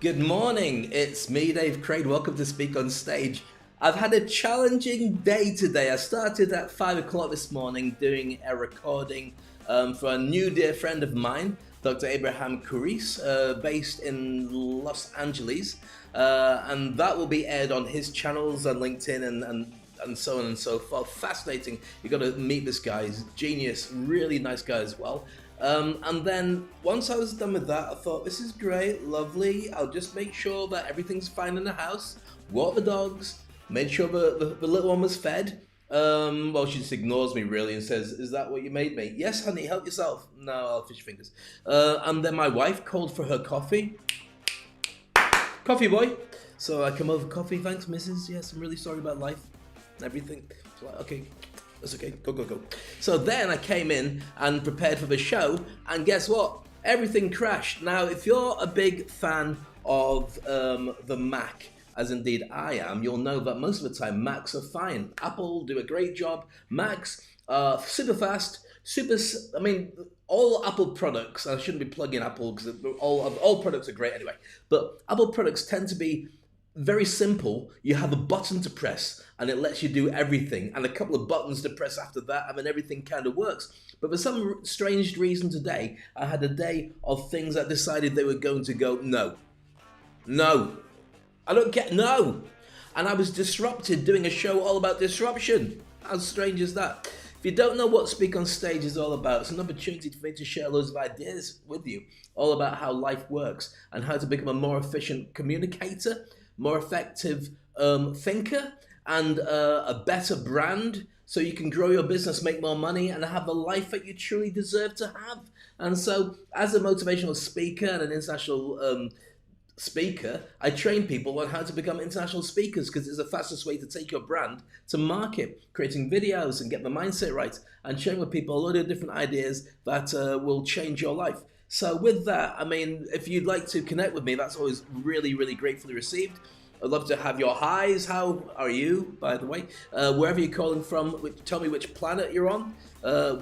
Good morning, it's me, Dave Craig. Welcome to Speak on Stage. I've had a challenging day today. I started at 5 o'clock this morning doing a recording for a new dear friend of mine, Dr. Abraham Kuris, based in Los Angeles. And that will be aired on his channels on LinkedIn and so on and so forth. Fascinating. You've got to meet this guy. He's a genius, really nice guy as well. And then once I was done with that, I thought, this is great, lovely. I'll just make sure that everything's fine in the house, walk the dogs, made sure the little one was fed. Well, she just ignores me really and says, is that what you made me? Yes, honey, help yourself. No, I'll fish your fingers. And then my wife called for her coffee. Coffee boy. So I come over, coffee, thanks, missus. Yes, I'm really sorry about life and everything. So like, okay. That's okay, go. So then I came in and prepared for the show, and guess what? Everything crashed. Now, if you're a big fan of the Mac, as indeed I am, you'll know that most of the time Macs are fine. Apple do a great job. Macs are super fast, all Apple products, I shouldn't be plugging Apple because all products are great anyway, but Apple products tend to be very simple. You have a button to press and it lets you do everything, and a couple of buttons to press after that, and then everything kind of works. But for some strange reason today, I had a day of things that decided they were going to go, no, I don't get, no. And I was disrupted doing a show all about disruption. How strange is that? If you don't know what Speak on Stage is all about, it's an opportunity for me to share loads of ideas with you, all about how life works and how to become a more efficient communicator, more effective thinker, and a better brand, so you can grow your business, make more money, and have the life that you truly deserve to have. And so, as a motivational speaker and an international speaker, I train people on how to become international speakers, because it's the fastest way to take your brand to market, creating videos and get the mindset right, and sharing with people a lot of different ideas that will change your life. So with that, I mean, if you'd like to connect with me, that's always really, really gratefully received. I'd love to have your highs. How are you, by the way? Wherever you're calling from, tell me which planet you're on,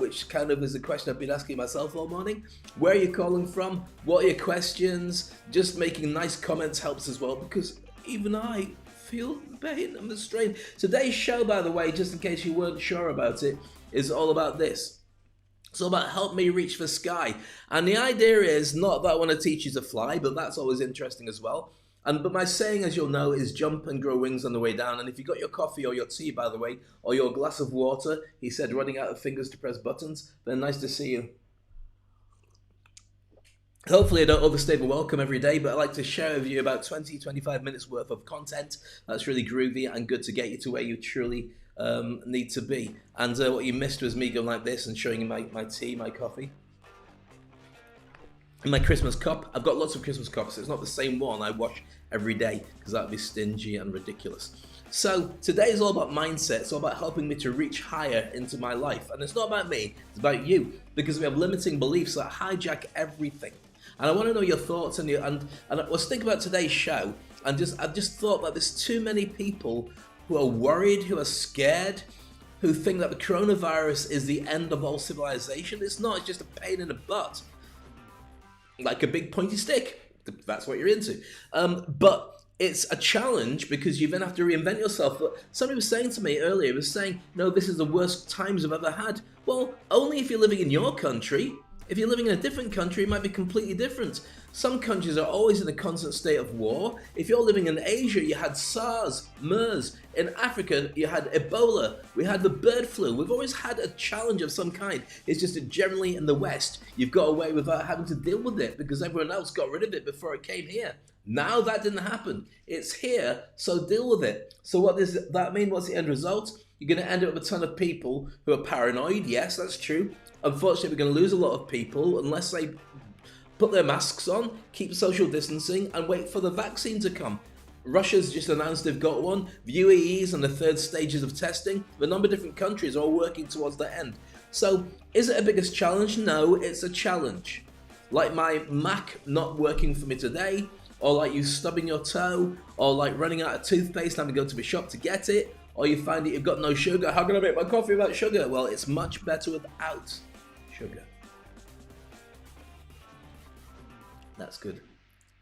which kind of is a question I've been asking myself all morning. Where are you calling from? What are your questions? Just making nice comments helps as well, because even I feel the pain and the strain. Today's show, by the way, just in case you weren't sure about it, is all about this. It's all about help me reach the sky. And the idea is not that I want to teach you to fly, but that's always interesting as well. But my saying, as you'll know, is jump and grow wings on the way down. And if you got your coffee or your tea, by the way, or your glass of water, he said, running out of fingers to press buttons, then nice to see you. Hopefully I don't overstay the welcome every day, but I like to share with you about 20-25 minutes worth of content that's really groovy and good to get you to where you truly need to be. And what you missed was me going like this and showing you my tea, my coffee. In my Christmas cup, I've got lots of Christmas cups. It's not the same one I wash every day, because that would be stingy and ridiculous. So today is all about mindset. It's all about helping me to reach higher into my life. And it's not about me, it's about you, because we have limiting beliefs that hijack everything. And I want to know your thoughts and let's think about today's show. And I just thought that there's too many people who are worried, who are scared, who think that the coronavirus is the end of all civilization. It's not, it's just a pain in the butt. Like a big pointy stick. That's what you're into. But it's a challenge, because you then have to reinvent yourself. But somebody was saying to me earlier, was saying, no, this is the worst times I've ever had. Well, only if you're living in your country. If you're living in a different country, it might be completely different. Some countries are always in a constant state of war. If you're living in Asia, you had SARS, MERS. In Africa, you had Ebola. We had the bird flu. We've always had a challenge of some kind. It's just that generally in the West, you've got away without having to deal with it, because everyone else got rid of it before it came here. Now that didn't happen. It's here, so deal with it. So what does that mean? What's the end result? You're going to end up with a ton of people who are paranoid. Yes, that's true. Unfortunately, we're going to lose a lot of people unless they put their masks on, keep social distancing, and wait for the vaccine to come. Russia's just announced they've got one. The UAE's in the third stages of testing. A number of different countries are all working towards that end. So, is it a biggest challenge? No, it's a challenge. Like my Mac not working for me today, or like you stubbing your toe, or like running out of toothpaste and having to go to the shop to get it, or you find that you've got no sugar. How can I make my coffee without sugar? Well, it's much better without sugar. That's good.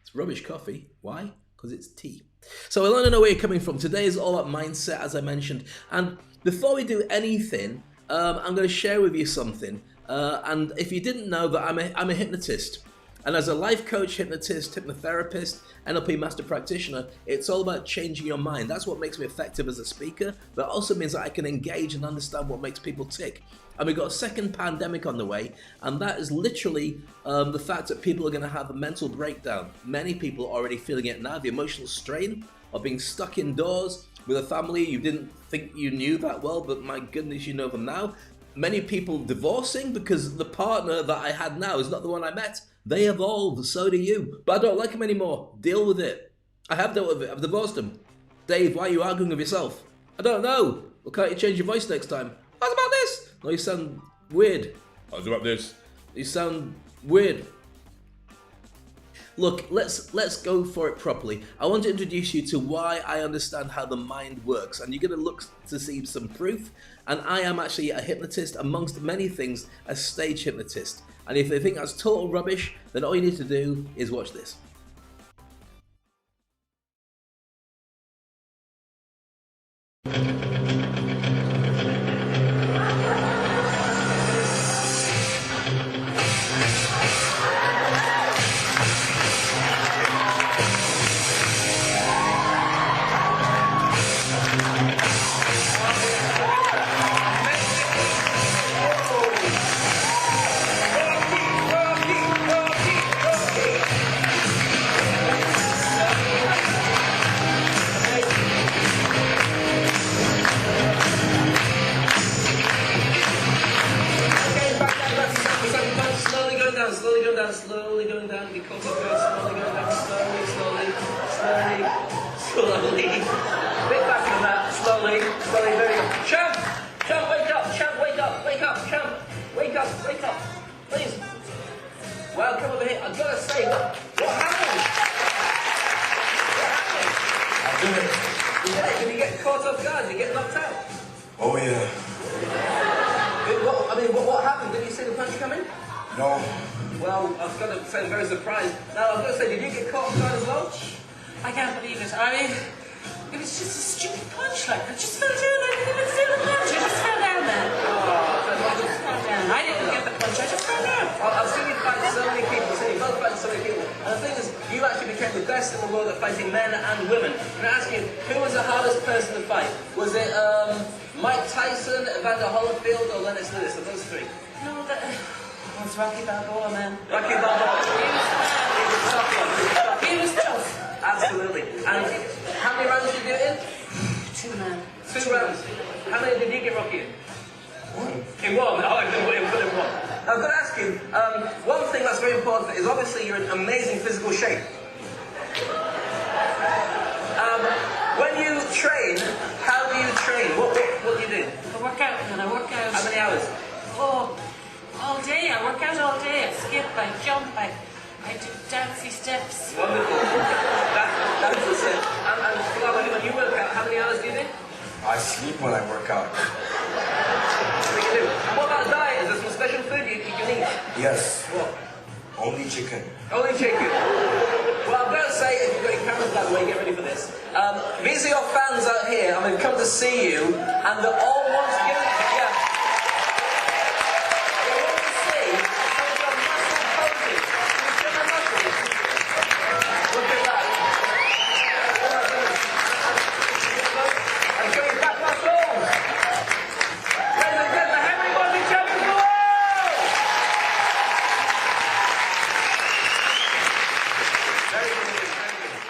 It's rubbish coffee. Why? Because it's tea. So I want to know where you're coming from. Today is all about mindset, as I mentioned. And before we do anything, I'm going to share with you something. And if you didn't know that I'm a hypnotist. And as a life coach, hypnotist, hypnotherapist, NLP master practitioner, it's all about changing your mind. That's what makes me effective as a speaker, but also means that I can engage and understand what makes people tick. And we've got a second pandemic on the way, and that is literally the fact that people are going to have a mental breakdown. Many people are already feeling it now, the emotional strain of being stuck indoors with a family you didn't think you knew that well, but my goodness, you know them now. Many people divorcing because the partner that I had now is not the one I met. They evolved, so do you. But I don't like him anymore. Deal with it. I have dealt with it. I've divorced him. Dave, why are you arguing with yourself? I don't know. Well, can't you change your voice next time? What about this? No, you sound weird. What about this? You sound weird. Look, let's go for it properly. I want to introduce you to why I understand how the mind works, and you're going to look to see some proof. And I am actually a hypnotist, amongst many things, a stage hypnotist. And if they think that's total rubbish, then all you need to do is watch this. Slowly going down, be conscious, slowly going down, slowly. Bit back from that, slowly, very good. Champ, wake up, wake up, please. Well, come over here, I've got to say, what happened? Did you get caught off guard? Did you get knocked out? Oh yeah. What happened? Did you see the punch coming? No. Well, I've got to say I'm very surprised. Now, I've got to say, did you get caught off guard as well? I can't believe it. It was just a stupid punch. I just fell down. I didn't even feel the punch. I just fell down then. I didn't get the punch. I just fell down. I've seen you fight so many people. You both fight so many people. And the thing is, you actually became the best in the world at fighting men and women. I'm going to ask you, who was the hardest person to fight? Was it Mike Tyson, Evander Holyfield, or Lennox Lewis? Of those three? No, it was Rocky Balboa, man. Rocky Balboa. He was tough. Absolutely. And how many rounds did you do it in? 2 man. 2 rounds. How many did you get Rocky in? 1. In 1? Oh, I didn't put in 1. I've got to ask you, one thing that's very important is obviously you're in amazing physical shape. When you train, how do you train? What do you do? I work out, and I work out. How many hours? Oh, all day. I work out all day. I skip, I jump, I do dancey steps. Wonderful. That's the same. And when you work out, how many hours do you do? I sleep when I work out. What do you do? And what about diet? Is there some special food you can eat? Yes. What? Only chicken. Only chicken. Well, I've got to say, if you've got your cameras that way, get ready for this. These are your fans out here. I'm going to come to see you, and they're all want to give it. Yeah. They want to see some of your muscle poses. Can you show my muscles? Look at that. Oh my goodness. And show your back muscles. Ladies and gentlemen, Henry Mozzie champion of the world! Very good, very good.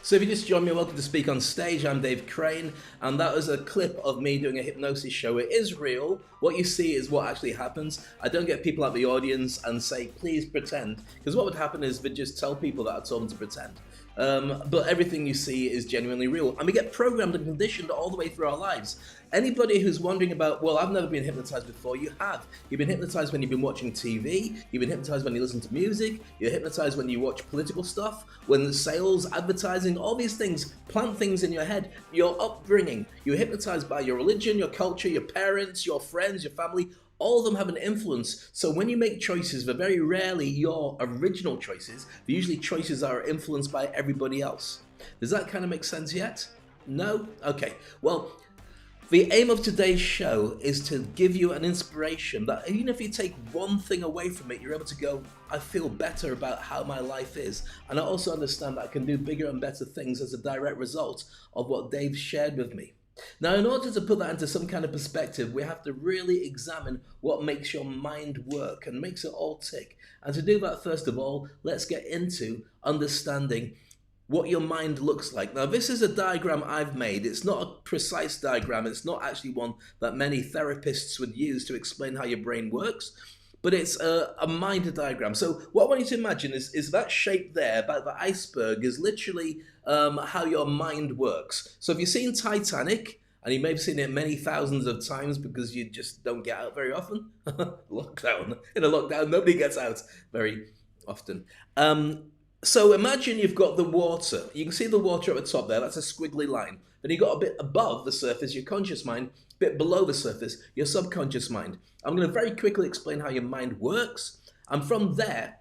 So if you just joined me, welcome to Speak on Stage. I'm Dave Crane, and that was a clip of me doing a hypnosis show. It is real. What you see is what actually happens. I don't get people out the audience and say, please pretend, because what would happen is they'd just tell people that I told them to pretend. But everything you see is genuinely real. And we get programmed and conditioned all the way through our lives. Anybody who's wondering about, well, I've never been hypnotized before, you have. You've been hypnotized when you've been watching TV, you've been hypnotized when you listen to music, you're hypnotized when you watch political stuff, when the sales, advertising, all these things plant things in your head. Your upbringing, you're hypnotized by your religion, your culture, your parents, your friends, your family. All of them have an influence. So when you make choices, they're very rarely your original choices. They're usually choices that are influenced by everybody else. Does that kind of make sense yet? No? Okay. Well, the aim of today's show is to give you an inspiration that even if you take one thing away from it, you're able to go, I feel better about how my life is. And I also understand that I can do bigger and better things as a direct result of what Dave shared with me. Now, in order to put that into some kind of perspective, we have to really examine what makes your mind work and makes it all tick. And to do that, first of all, let's get into understanding what your mind looks like. Now, this is a diagram I've made. It's not a precise diagram. It's not actually one that many therapists would use to explain how your brain works, but it's a mind diagram. So what I want you to imagine is that shape there, about the iceberg, is literally how your mind works. So if you've seen Titanic, and you may have seen it many thousands of times because you just don't get out very often. Lockdown. In a lockdown, nobody gets out very often. So imagine you've got the water. You can see the water at the top there. That's a squiggly line. Then you've got a bit above the surface, your conscious mind. A bit below the surface, your subconscious mind. I'm going to very quickly explain how your mind works. And from there,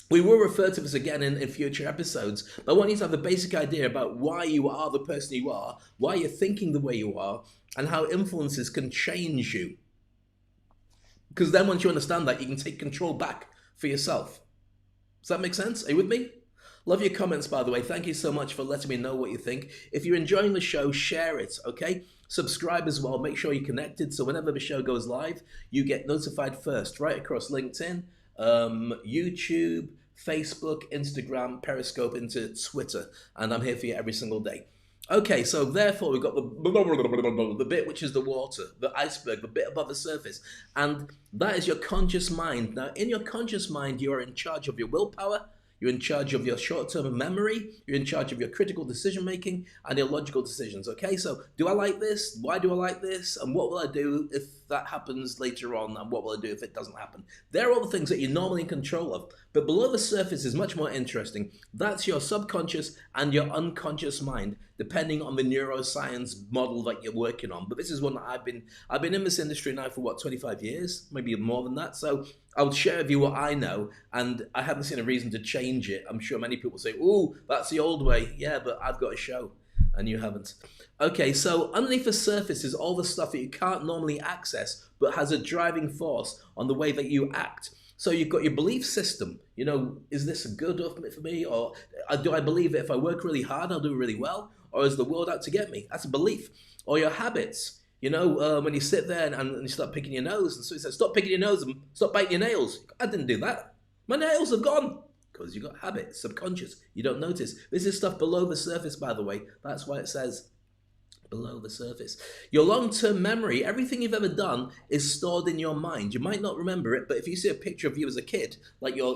we will refer to this again in future episodes. But I want you to have the basic idea about why you are the person you are, why you're thinking the way you are, and how influences can change you. Because then once you understand that, you can take control back for yourself. Does that make sense? Are you with me? Love your comments, by the way. Thank you so much for letting me know what you think. If you're enjoying the show, share it, okay? Subscribe as well. Make sure you're connected so whenever the show goes live, you get notified first, right across LinkedIn, YouTube, Facebook, Instagram, Periscope, into Twitter. And I'm here for you every single day. Okay, so therefore we've got the bit which is the water, the iceberg, the bit above the surface. And that is your conscious mind. Now, in your conscious mind, you are in charge of your willpower, you're in charge of your short-term memory, you're in charge of your critical decision-making and your logical decisions, okay? So, do I like this? Why do I like this? And what will I do if that happens later on? And what will I do if it doesn't happen? They're all the things that you're normally in control of. But below the surface is much more interesting. That's your subconscious and your unconscious mind, depending on the neuroscience model that you're working on. But this is one that I've been in this industry now for, 25 years? Maybe more than that. So I'll share with you what I know, and I haven't seen a reason to change it. I'm sure many people say, ooh, that's the old way. Yeah, but I've got a show, and you haven't. Okay, so underneath the surface is all the stuff that you can't normally access, but has a driving force on the way that you act. So you've got your belief system. You know, is this good for me? Or do I believe that if I work really hard, I'll do really well? Or is the world out to get me? That's a belief. Or your habits. You know, when you sit there and you start picking your nose, and so he says, stop picking your nose and stop biting your nails. I didn't do that. My nails have gone. Because you've got habits, subconscious. You don't notice. This is stuff below the surface, by the way. That's why it says below the surface. Your long-term memory, everything you've ever done is stored in your mind. You might not remember it, but if you see a picture of you as a kid, like your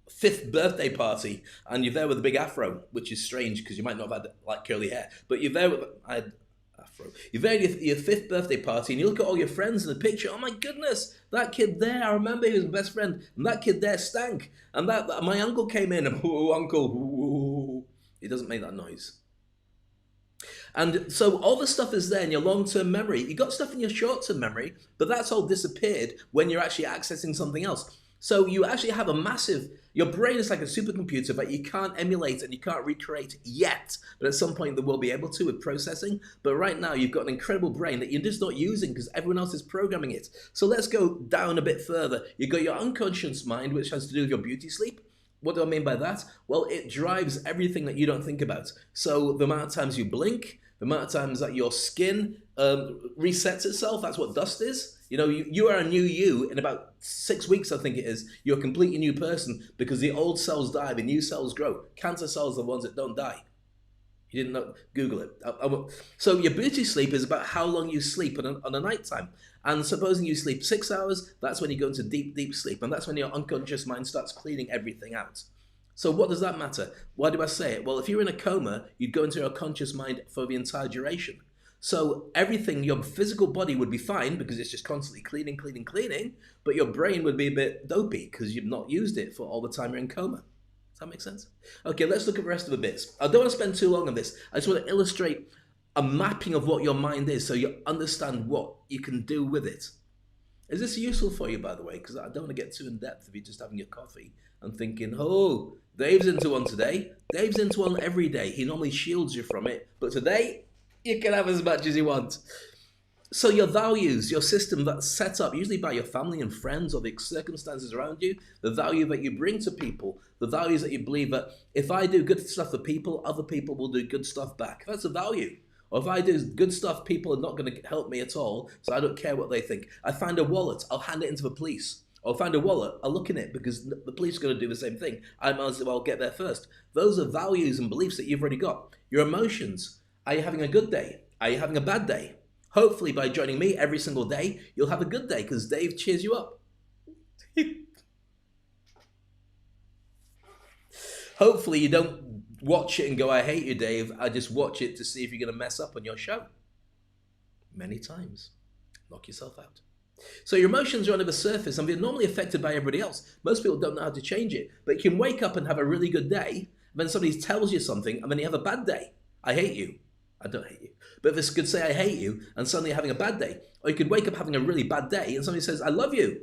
5th birthday party, and you're there with a big afro, which is strange because you might not have had like curly hair, but you're there with afro. You're there at your 5th birthday party, and you look at all your friends in the picture. Oh my goodness, that kid there! I remember he was my best friend, and that kid there stank. And that my uncle came in, and uncle, he doesn't make that noise. And so all the stuff is there in your long-term memory. You got stuff in your short-term memory, but that's all disappeared when you're actually accessing something else. So you actually have a massive, your brain is like a supercomputer that you can't emulate and you can't recreate yet. But at some point they will be able to with processing. But right now you've got an incredible brain that you're just not using because everyone else is programming it. So let's go down a bit further. You've got your unconscious mind, which has to do with your beauty sleep. What do I mean by that? Well, it drives everything that you don't think about. So the amount of times you blink, the amount of times that your skin resets itself, that's what dust is. You know, you are a new you in about 6 weeks, I think it is. You're a completely new person because the old cells die, the new cells grow. Cancer cells are the ones that don't die. You didn't know? Google it. So your beauty sleep is about how long you sleep on a night time. And supposing you sleep 6 hours, that's when you go into deep, deep sleep. And that's when your unconscious mind starts cleaning everything out. So what does that matter? Why do I say it? Well, if you're in a coma, you'd go into your conscious mind for the entire duration. So everything, your physical body would be fine because it's just constantly cleaning, cleaning, cleaning, but your brain would be a bit dopey because you've not used it for all the time you're in coma. Does that make sense? Okay, let's look at the rest of the bits. I don't want to spend too long on this. I just want to illustrate a mapping of what your mind is so you understand what you can do with it. Is this useful for you, by the way? Because I don't want to get too in depth if you're just having your coffee and thinking, oh, Dave's into one today. Dave's into one every day. He normally shields you from it. But today, you can have as much as you want. So your values, your system that's set up usually by your family and friends or the circumstances around you, the value that you bring to people, the values that you believe that if I do good stuff for people, other people will do good stuff back. That's a value. Or if I do good stuff, people are not going to help me at all, so I don't care what they think. I find a wallet, I'll hand it into the police. Or find a wallet, I'll look in it because the police are going to do the same thing. I might as well get there first. Those are values and beliefs that you've already got. Your emotions. Are you having a good day? Are you having a bad day? Hopefully by joining me every single day, you'll have a good day because Dave cheers you up. Hopefully you don't watch it and go, I hate you, Dave. I just watch it to see if you're going to mess up on your show. Many times. Knock yourself out. So your emotions are under the surface and they're normally affected by everybody else. Most people don't know how to change it. But you can wake up and have a really good day, and then somebody tells you something, and then you have a bad day. I hate you. I don't hate you. But this could say I hate you, and suddenly you're having a bad day. Or you could wake up having a really bad day, and somebody says, I love you.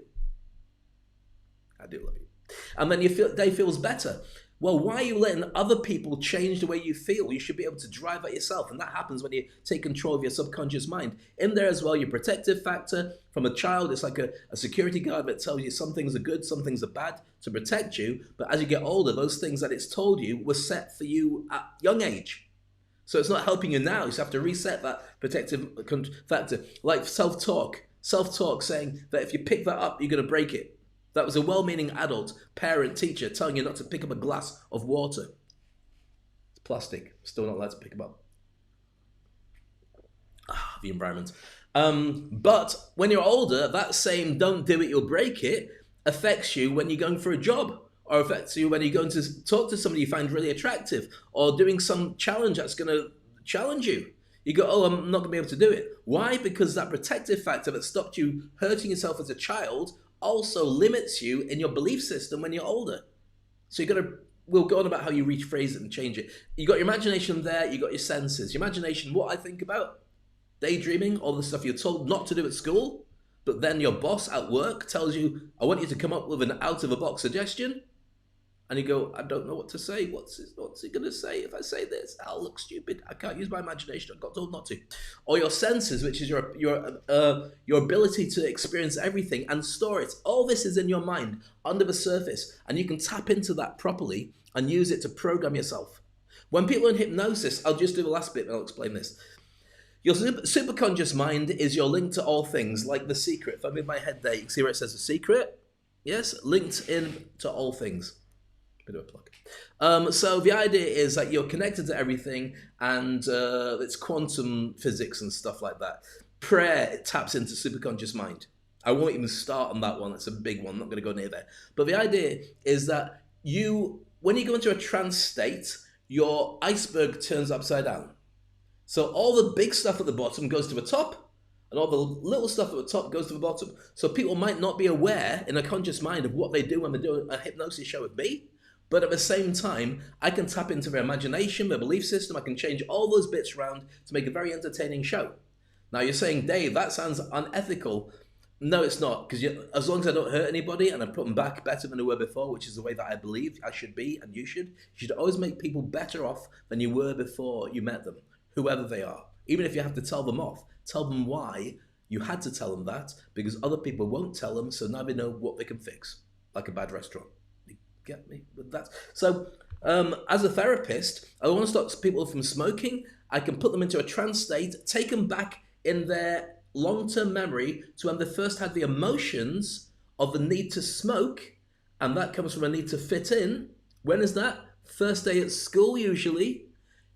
I do love you. And then your day feels better. Well, why are you letting other people change the way you feel? You should be able to drive that yourself. And that happens when you take control of your subconscious mind. In there as well, your protective factor. From a child, it's like a security guard that tells you some things are good, some things are bad to protect you. But as you get older, those things that it's told you were set for you at young age. So it's not helping you now. You have to reset that protective factor. Like self-talk. Self-talk saying that if you pick that up, you're going to break it. That was a well-meaning adult, parent, teacher telling you not to pick up a glass of water. It's plastic. Still not allowed to pick them up. The environment. But when you're older, that same don't do it, you'll break it affects you when you're going for a job, or affects you when you're going to talk to somebody you find really attractive, or doing some challenge that's going to challenge you. You go, oh, I'm not going to be able to do it. Why? Because that protective factor that stopped you hurting yourself as a child also limits you in your belief system when you're older. So we'll go on about how you rephrase it and change it. You got your imagination there, you got your senses. Your imagination, what I think about, daydreaming, all the stuff you're told not to do at school, but then your boss at work tells you, I want you to come up with an out-of-the-box suggestion. And you go, I don't know what to say. What's he going to say if I say this? I'll look stupid. I can't use my imagination. I got told not to. Or your senses, which is your ability to experience everything and store it. All this is in your mind, under the surface. And you can tap into that properly and use it to program yourself. When people are in hypnosis, I'll just do the last bit and I'll explain this. Your superconscious mind is your link to all things, like The Secret. If I move my head there, you can see where it says The Secret. Yes, linked in to all things. Bit of a plug. So the idea is that you're connected to everything, and it's quantum physics and stuff like that. Prayer, it taps into superconscious mind. I won't even start on that one. It's a big one. I'm not going to go near there. But the idea is that when you go into a trance state, your iceberg turns upside down. So all the big stuff at the bottom goes to the top, and all the little stuff at the top goes to the bottom. So people might not be aware in a conscious mind of what they do when they're doing a hypnosis show with me. But at the same time, I can tap into their imagination, their belief system. I can change all those bits around to make a very entertaining show. Now you're saying, Dave, that sounds unethical. No, it's not. Because as long as I don't hurt anybody and I put them back better than they were before, which is the way that I believe I should be and you should always make people better off than you were before you met them, whoever they are. Even if you have to tell them off, tell them why you had to tell them that, because other people won't tell them, so now they know what they can fix, like a bad restaurant. Get me with that? So as a therapist, I want to stop people from smoking. I can put them into a trance state, take them back in their long-term memory to when they first had the emotions of the need to smoke, and that comes from a need to fit in. When is that? First day at school usually.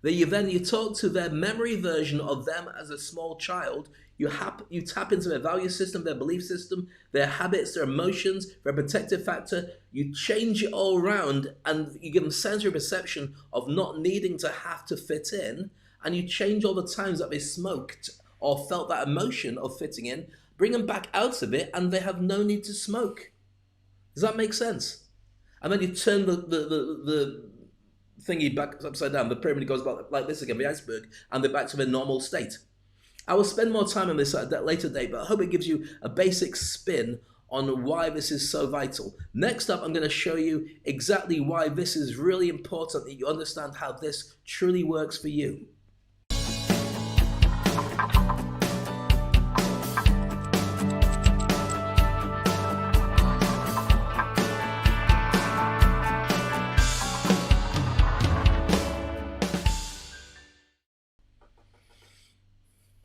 Then you talk to their memory version of them as a small child. You tap into their value system, their belief system, their habits, their emotions, their protective factor. You change it all around, and you give them sensory perception of not needing to have to fit in, and you change all the times that they smoked or felt that emotion of fitting in, bring them back out of it, and they have no need to smoke. Does that make sense? And then you turn the thingy back upside down, the pyramid goes back like this again, the iceberg, and they're back to their normal state. I will spend more time on this at a later date, but I hope it gives you a basic spin on why this is so vital. Next up, I'm going to show you exactly why this is really important, that you understand how this truly works for you.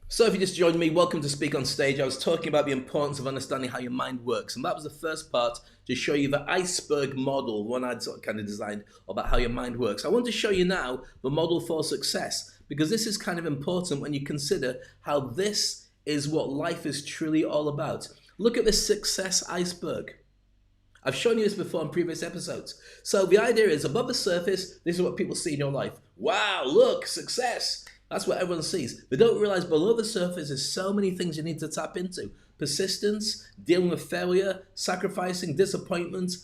So if you just joined me, welcome to Speak on Stage. I was talking about the importance of understanding how your mind works, and that was the first part to show you the iceberg model, one I'd sort of kind of designed about how your mind works. I want to show you now the model for success, because this is kind of important when you consider how this is what life is truly all about. Look at this success iceberg. I've shown you this before in previous episodes. So the idea is, above the surface, this is what people see in your life. Wow, look, success. That's what everyone sees. They don't realize below the surface there's so many things you need to tap into. Persistence, dealing with failure, sacrificing, disappointment,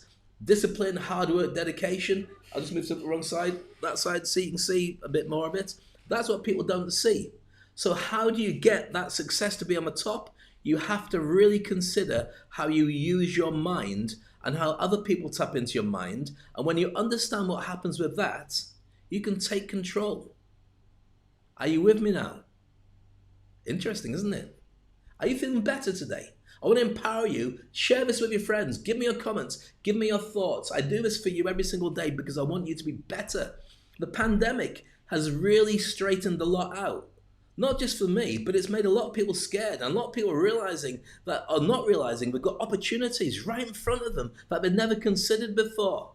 discipline, hard work, dedication. I'll just move to the wrong side. That side, so you can see a bit more of it. That's what people don't see. So how do you get that success to be on the top? You have to really consider how you use your mind and how other people tap into your mind. And when you understand what happens with that, you can take control. Are you with me now? Interesting, isn't it? Are you feeling better today? I want to empower you. Share this with your friends. Give me your comments. Give me your thoughts. I do this for you every single day because I want you to be better. The pandemic has really straightened a lot out. Not just for me, but it's made a lot of people scared, and a lot of people realizing that, or not realizing, they've got opportunities right in front of them that they've never considered before.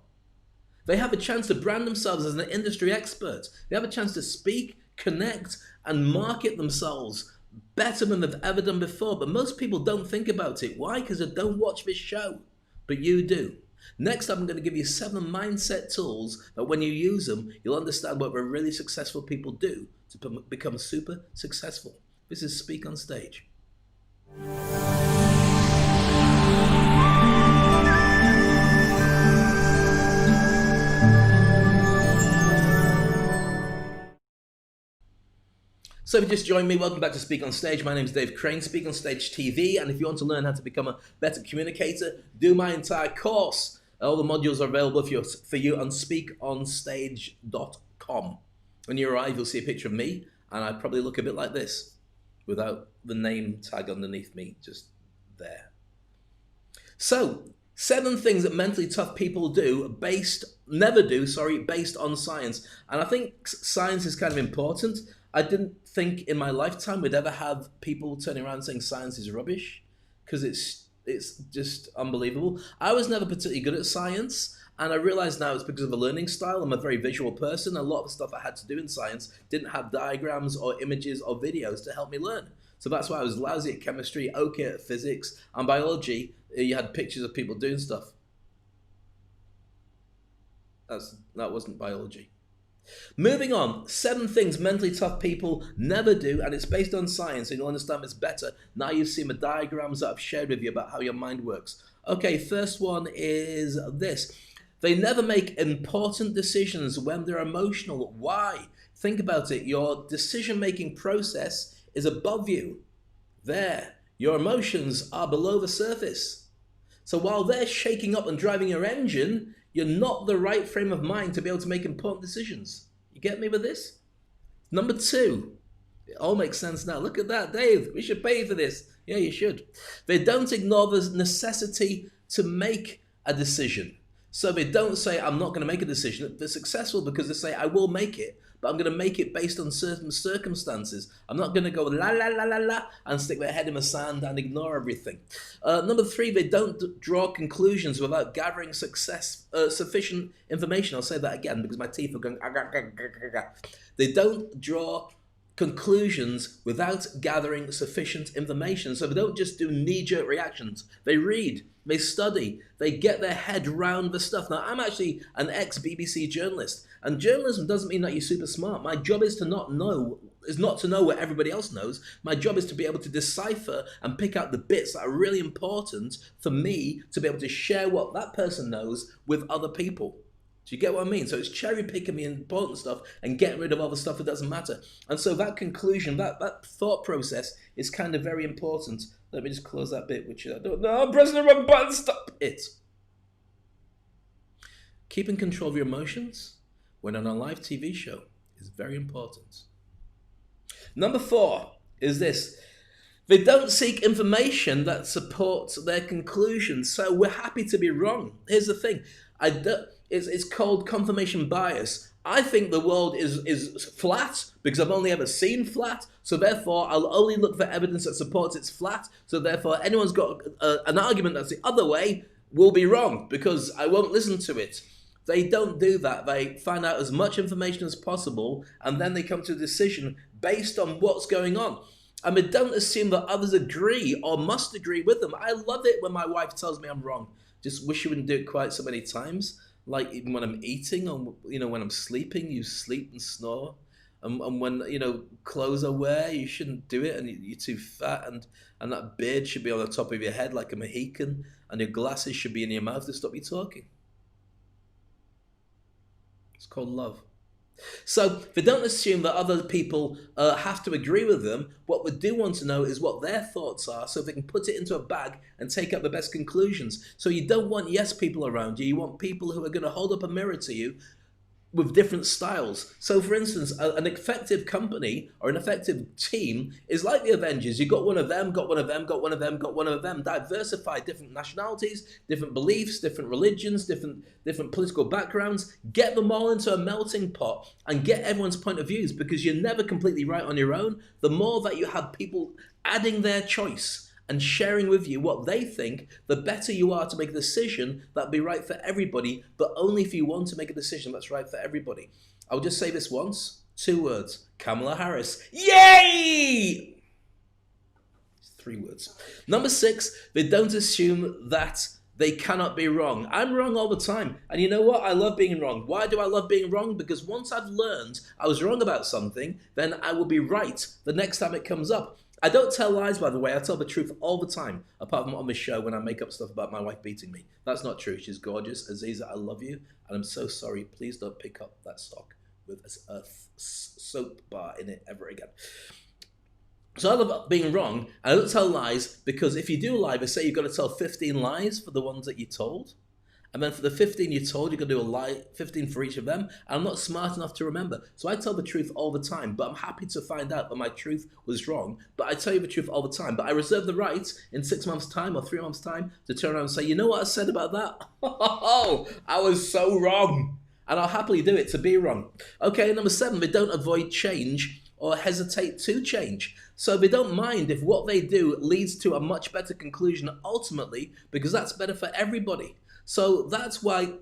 They have a chance to brand themselves as an industry expert. They have a chance to speak, connect, and market themselves better than they've ever done before. But most people don't think about it. Why? Because they don't watch this show. But you do. Next up, I'm going to give you 7 mindset tools that when you use them, you'll understand what the really successful people do to become super successful. This is Speak on Stage. So if you just joined me, welcome back to Speak on Stage. My name is Dave Crane, Speak on Stage TV, and if you want to learn how to become a better communicator, do my entire course. All the modules are available for you on speakonstage.com. When you arrive, you'll see a picture of me, and I probably look a bit like this, without the name tag underneath me, just there. So, 7 things that mentally tough people never do, based on science. And I think science is kind of important. I didn't think in my lifetime we'd ever have people turning around saying science is rubbish, because it's just unbelievable. I was never particularly good at science, and I realize now it's because of a learning style. I'm a very visual person. A lot of the stuff I had to do in science didn't have diagrams or images or videos to help me learn. So that's why I was lousy at chemistry, okay at physics, and biology. You had pictures of people doing stuff. That wasn't biology. Moving on, 7 things mentally tough people never do, and it's based on science, and you'll understand this better now you've seen the diagrams that I've shared with you about how your mind works. Okay, first one is this. They never make important decisions when they're emotional. Why? Think about it. Your decision-making process is above you. There. Your emotions are below the surface. So while they're shaking up and driving your engine, you're not the right frame of mind to be able to make important decisions. You get me with this? Number 2. It all makes sense now. Look at that, Dave. We should pay for this. Yeah, you should. They don't ignore the necessity to make a decision. So they don't say, I'm not going to make a decision. They're successful because they say, I will make it, but I'm going to make it based on certain circumstances. I'm not going to go la, la, la, la, la, and stick their head in the sand and ignore everything. Number 3, they don't draw conclusions without gathering sufficient information. I'll say that again because my teeth are going. They don't draw conclusions without gathering sufficient information. So they don't just do knee-jerk reactions. They read, they study, they get their head round the stuff. Now, I'm actually an ex-BBC journalist, and journalism doesn't mean that you're super smart. My job is not to know what everybody else knows. My job is to be able to decipher and pick out the bits that are really important for me to be able to share what that person knows with other people. Do you get what I mean? So it's cherry picking the important stuff and getting rid of all the stuff that doesn't matter. And so that conclusion, that thought process is kind of very important. Let me just close that bit, which I don't know. I'm pressing the wrong button. Stop it. Keeping control of your emotions when on a live TV show is very important. Number 4 is this. They don't seek information that supports their conclusions. So we're happy to be wrong. Here's the thing. It's called confirmation bias. I think the world is flat because I've only ever seen flat. So therefore, I'll only look for evidence that supports it's flat. So therefore, anyone's got an argument that's the other way will be wrong because I won't listen to it. They don't do that. They find out as much information as possible and then they come to a decision based on what's going on. And they don't assume that others agree or must agree with them. I love it when my wife tells me I'm wrong. Just wish you wouldn't do it quite so many times. Like even when I'm eating or, when I'm sleeping, you sleep and snore. And when, clothes I wear, you shouldn't do it and you're too fat and that beard should be on the top of your head like a Mohican and your glasses should be in your mouth to stop you talking. It's called love. So they don't assume that other people have to agree with them. What we do want to know is what their thoughts are so they can put it into a bag and take out the best conclusions. So you don't want yes people around you. You want people who are going to hold up a mirror to you with different styles. So for instance, an effective company or an effective team is like the Avengers. You got one of them, got one of them, got one of them, got one of them. Diversify different nationalities, different beliefs, different religions, different political backgrounds. Get them all into a melting pot and get everyone's point of views because you're never completely right on your own. The more that you have people adding their choice and sharing with you what they think, the better you are to make a decision that'll be right for everybody, but only if you want to make a decision that's right for everybody. I'll just say this once, 2 words, Kamala Harris. Yay! 3 words. Number 6, they don't assume that they cannot be wrong. I'm wrong all the time. And you know what? I love being wrong. Why do I love being wrong? Because once I've learned I was wrong about something, then I will be right the next time it comes up. I don't tell lies, by the way. I tell the truth all the time, apart from on this show when I make up stuff about my wife beating me. That's not true. She's gorgeous. Aziza, I love you, and I'm so sorry. Please don't pick up that stock with a soap bar in it ever again. So I love being wrong. I don't tell lies because if you do lie, they say you've got to tell 15 lies for the ones that you told. And then for the 15 you told, you're going to do a lie, 15 for each of them. And I'm not smart enough to remember. So I tell the truth all the time, but I'm happy to find out that my truth was wrong. But I tell you the truth all the time. But I reserve the right in 6 months' time or 3 months' time to turn around and say, you know what I said about that? Oh, I was so wrong. And I'll happily do it to be wrong. Okay, number 7, they don't avoid change or hesitate to change. So they don't mind if what they do leads to a much better conclusion ultimately, because that's better for everybody. So that's why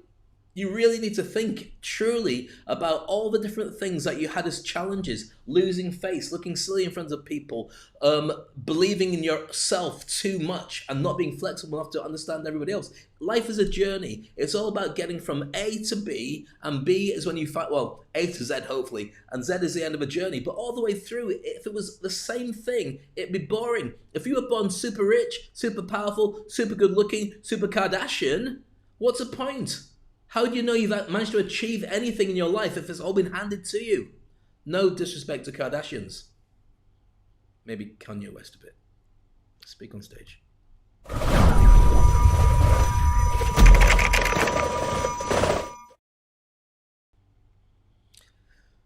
you really need to think truly about all the different things that you had as challenges. Losing face, looking silly in front of people, believing in yourself too much and not being flexible enough to understand everybody else. Life is a journey. It's all about getting from A to B, and B is when you find, well, A to Z hopefully, and Z is the end of a journey. But all the way through, if it was the same thing, it'd be boring. If you were born super rich, super powerful, super good looking, super Kardashian, what's the point? How do you know you've managed to achieve anything in your life if it's all been handed to you? No disrespect to Kardashians. Maybe Kanye West a bit. Speak on stage.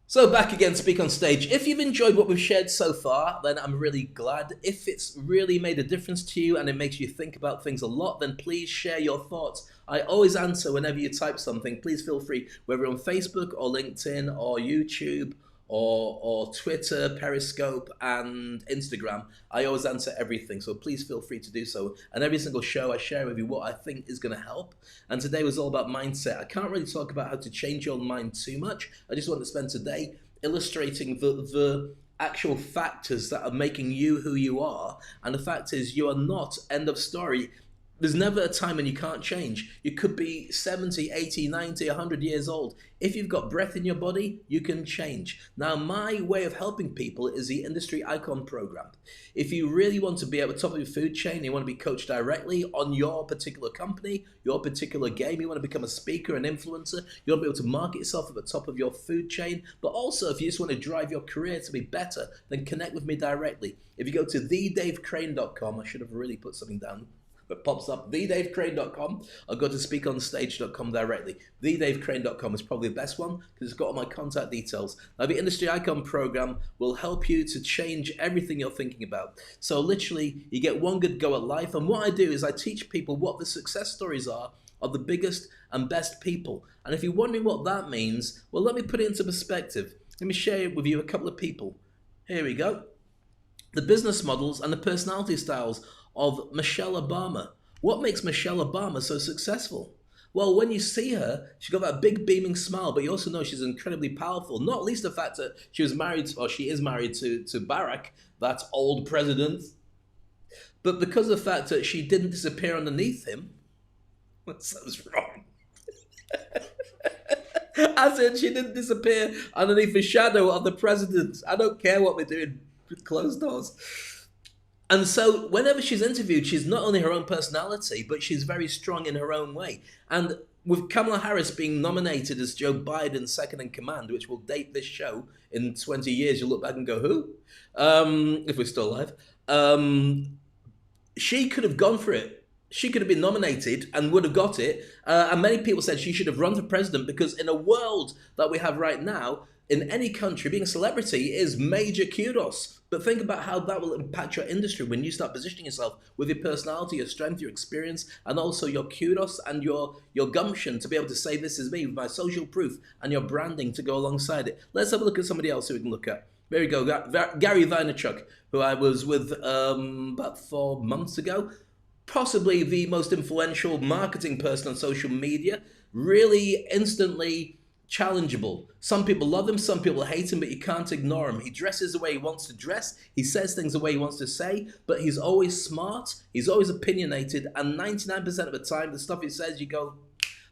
So back again, Speak on Stage. If you've enjoyed what we've shared so far, then I'm really glad. If it's really made a difference to you and it makes you think about things a lot, then please share your thoughts. I always answer whenever you type something. Please feel free, whether on Facebook or LinkedIn or YouTube or Twitter, Periscope and Instagram. I always answer everything, so please feel free to do so. And every single show I share with you what I think is going to help. And today was all about mindset. I can't really talk about how to change your mind too much. I just want to spend today illustrating the actual factors that are making you who you are. And the fact is, you are not, end of story. There's never a time when you can't change. You could be 70, 80, 90, 100 years old. If you've got breath in your body, you can change. Now, my way of helping people is the Industry Icon Program. If you really want to be at the top of your food chain, you want to be coached directly on your particular company, your particular game, you want to become a speaker, an influencer, you want to be able to market yourself at the top of your food chain, but also if you just want to drive your career to be better, then connect with me directly. If you go to thedavecrane.com, I should have really put something down that pops up, thedavecrane.com, or go to speakonstage.com directly. Thedavecrane.com is probably the best one because it's got all my contact details. Now, the Industry Icon Program will help you to change everything you're thinking about. So literally, you get one good go at life. And what I do is I teach people what the success stories are of the biggest and best people. And if you're wondering what that means, well, let me put it into perspective. Let me share with you a couple of people. Here we go. The business models and the personality styles of Michelle Obama. What makes Michelle Obama so successful? Well, when you see her, she's got that big beaming smile, but you also know she's incredibly powerful. Not least the fact that she is married to Barack, that old president. But because of the fact that she didn't disappear underneath him, that sounds wrong. As in, she didn't disappear underneath the shadow of the president. I don't care what we're doing with closed doors. And so whenever she's interviewed, she's not only her own personality, but she's very strong in her own way. And with Kamala Harris being nominated as Joe Biden's second in command, which will date this show in 20 years, you'll look back and go, who? If we're still alive. She could have gone for it. She could have been nominated and would have got it. And many people said she should have run for president because in a world that we have right now, in any country, being a celebrity is major kudos. But think about how that will impact your industry when you start positioning yourself with your personality, your strength, your experience, and also your kudos and your gumption to be able to say, this is me, with my social proof and your branding to go alongside it. Let's have a look at somebody else who we can look at. There we go, Gary Vaynerchuk, who I was with about 4 months ago. Possibly the most influential marketing person on social media. Really instantly challengeable. Some people love him, some people hate him, but you can't ignore him. He dresses the way he wants to dress, he says things the way he wants to say, but he's always smart, he's always opinionated, and 99% of the time, the stuff he says, you go,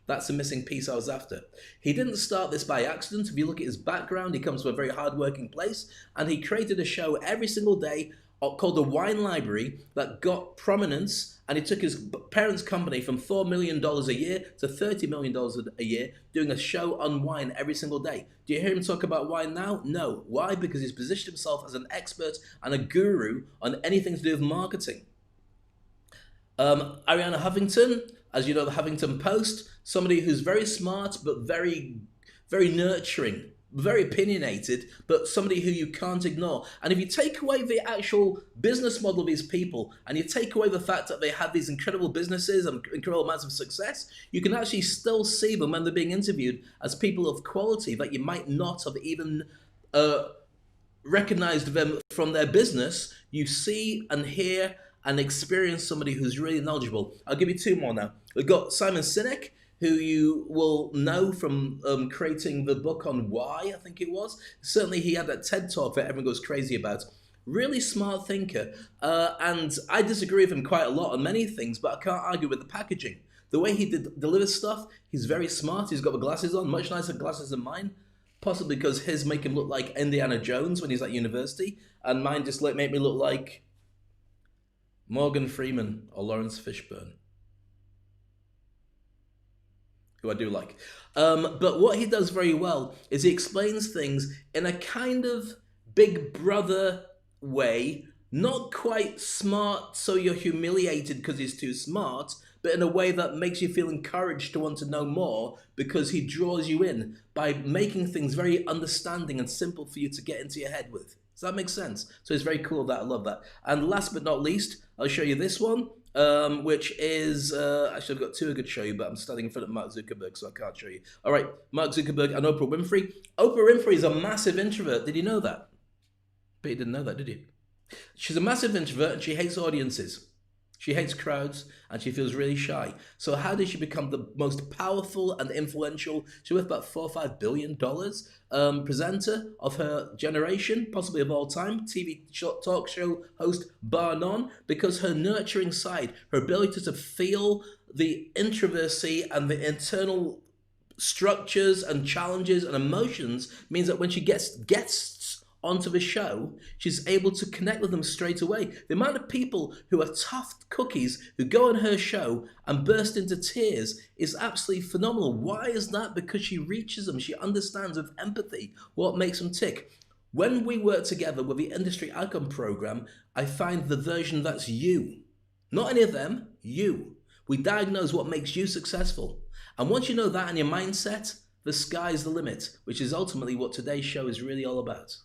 that's the missing piece I was after. He didn't start this by accident. If you look at his background, he comes from a very hard-working place, and he created a show every single day called The Wine Library that got prominence, and he took his parents' company from $4 million a year to $30 million a year, doing a show on wine every single day. Do you hear him talk about wine now? No. Why? Because he's positioned himself as an expert and a guru on anything to do with marketing. Arianna Huffington, as you know, the Huffington Post, somebody who's very smart but very, very nurturing. Very opinionated, but somebody who you can't ignore. And if you take away the actual business model of these people, and you take away the fact that they have these incredible businesses and incredible amounts of success, you can actually still see them when they're being interviewed as people of quality that you might not have even recognized them from their business. You see and hear and experience somebody who's really knowledgeable. I'll give you 2 more now. We've got Simon Sinek, who you will know from creating the book on why, I think it was. Certainly he had that TED Talk that everyone goes crazy about. Really smart thinker. And I disagree with him quite a lot on many things, but I can't argue with the packaging. The way he delivers stuff, he's very smart. He's got the glasses on, much nicer glasses than mine. Possibly because his make him look like Indiana Jones when he's at university, and mine just make me look like Morgan Freeman or Lawrence Fishburne, who I do like. But what he does very well is he explains things in a kind of big brother way, not quite smart so you're humiliated because he's too smart, but in a way that makes you feel encouraged to want to know more because he draws you in by making things very understanding and simple for you to get into your head with. Does that make sense? So it's very cool that I love that. And last but not least, I'll show you this one. Which is, actually I've got 2 I could show you, but I'm standing in front of Mark Zuckerberg, so I can't show you. All right, Mark Zuckerberg and Oprah Winfrey. Oprah Winfrey is a massive introvert. Did you know that? But you didn't know that, did you? She's a massive introvert and she hates audiences. She hates crowds and she feels really shy. So how did she become the most powerful and influential, she's worth about $4 or $5 billion, presenter of her generation, possibly of all time, TV talk show host bar none? Because her nurturing side, her ability to feel the introversy and the internal structures and challenges and emotions means that when she gets guests onto the show, she's able to connect with them straight away. The amount of people who are tough cookies who go on her show and burst into tears is absolutely phenomenal. Why is that? Because she reaches them. She understands with empathy what makes them tick. When we work together with the Industry Icon Program, I find the version that's you. Not any of them, you. We diagnose what makes you successful. And once you know that in your mindset, the sky's the limit, which is ultimately what today's show is really all about.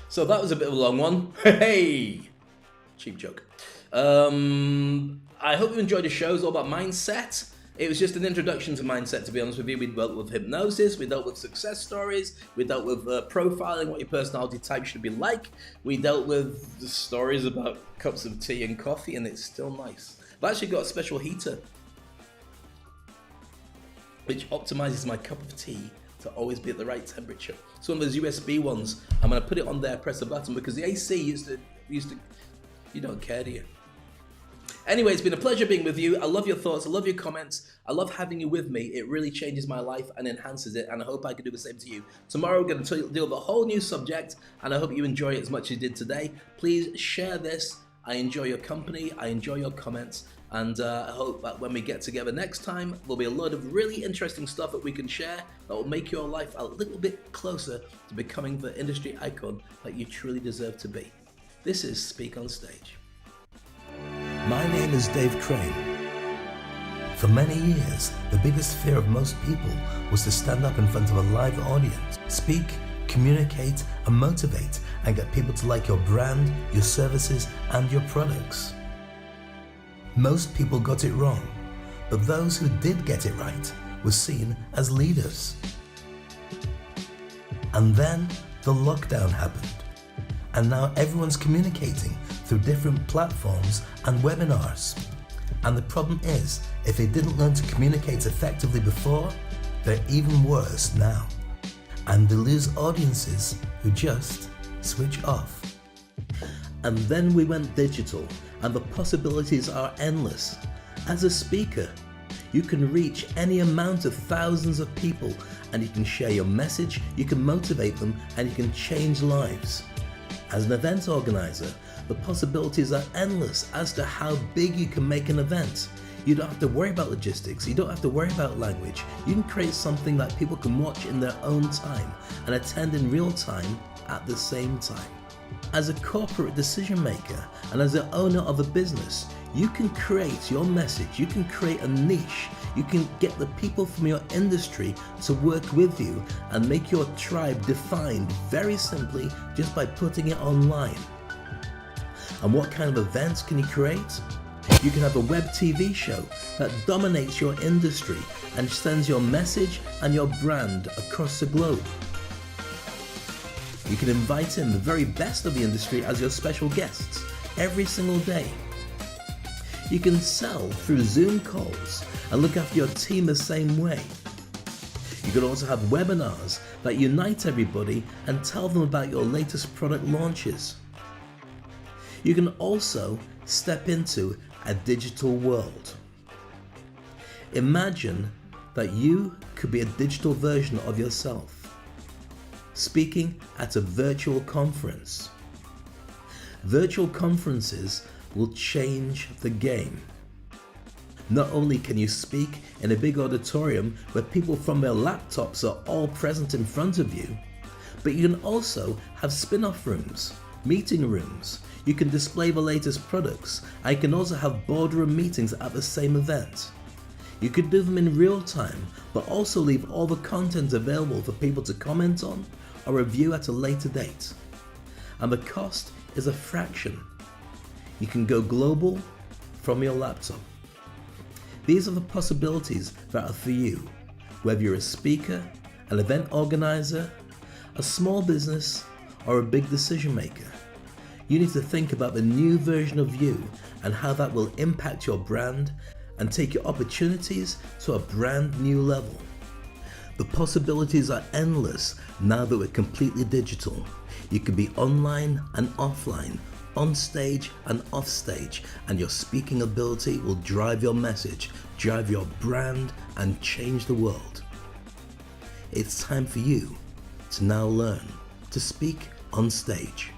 So that was a bit of a long one. Hey, cheap joke. I hope you enjoyed the show. It's all about mindset. It was just an introduction to mindset, to be honest with you. We dealt with hypnosis, we dealt with success stories, we dealt with profiling, what your personality type should be like. We dealt with the stories about cups of tea and coffee, and it's still nice. I've actually got a special heater, which optimizes my cup of tea to always be at the right temperature. It's one of those USB ones. I'm gonna put it on there, press a button, because the AC used to, you don't care, do you? Anyway, it's been a pleasure being with you. I love your thoughts. I love your comments. I love having you with me. It really changes my life and enhances it, and I hope I can do the same to you. Tomorrow, we're going to deal with a whole new subject, and I hope you enjoy it as much as you did today. Please share this. I enjoy your company. I enjoy your comments, and I hope that when we get together next time, there'll be a lot of really interesting stuff that we can share that will make your life a little bit closer to becoming the industry icon that you truly deserve to be. This is Speak on Stage. My name is Dave Crane. For many years, the biggest fear of most people was to stand up in front of a live audience, speak, communicate, and motivate, and get people to like your brand, your services, and your products. Most people got it wrong, but those who did get it right were seen as leaders. And then the lockdown happened, and now everyone's communicating through different platforms and webinars. And the problem is, if they didn't learn to communicate effectively before, they're even worse now. And they lose audiences who just switch off. And then we went digital, and the possibilities are endless. As a speaker, you can reach any amount of thousands of people, and you can share your message, you can motivate them, and you can change lives. As an event organizer, the possibilities are endless as to how big you can make an event. You don't have to worry about logistics, you don't have to worry about language. You can create something that people can watch in their own time and attend in real time at the same time. As a corporate decision maker and as the owner of a business, you can create your message, you can create a niche, you can get the people from your industry to work with you and make your tribe defined very simply just by putting it online. And what kind of events can you create? You can have a web TV show that dominates your industry and sends your message and your brand across the globe. You can invite in the very best of the industry as your special guests every single day. You can sell through Zoom calls and look after your team the same way. You can also have webinars that unite everybody and tell them about your latest product launches. You can also step into a digital world. Imagine that you could be a digital version of yourself, speaking at a virtual conference. Virtual conferences will change the game. Not only can you speak in a big auditorium where people from their laptops are all present in front of you, but you can also have spin-off rooms, meeting rooms. You can display the latest products, and you can also have boardroom meetings at the same event. You could do them in real time, but also leave all the content available for people to comment on or review at a later date. And the cost is a fraction. You can go global from your laptop. These are the possibilities that are for you, whether you're a speaker, an event organizer, a small business, or a big decision maker. You need to think about the new version of you and how that will impact your brand and take your opportunities to a brand new level. The possibilities are endless now that we're completely digital. You can be online and offline, on stage and off stage, and your speaking ability will drive your message, drive your brand, and change the world. It's time for you to now learn to speak on stage.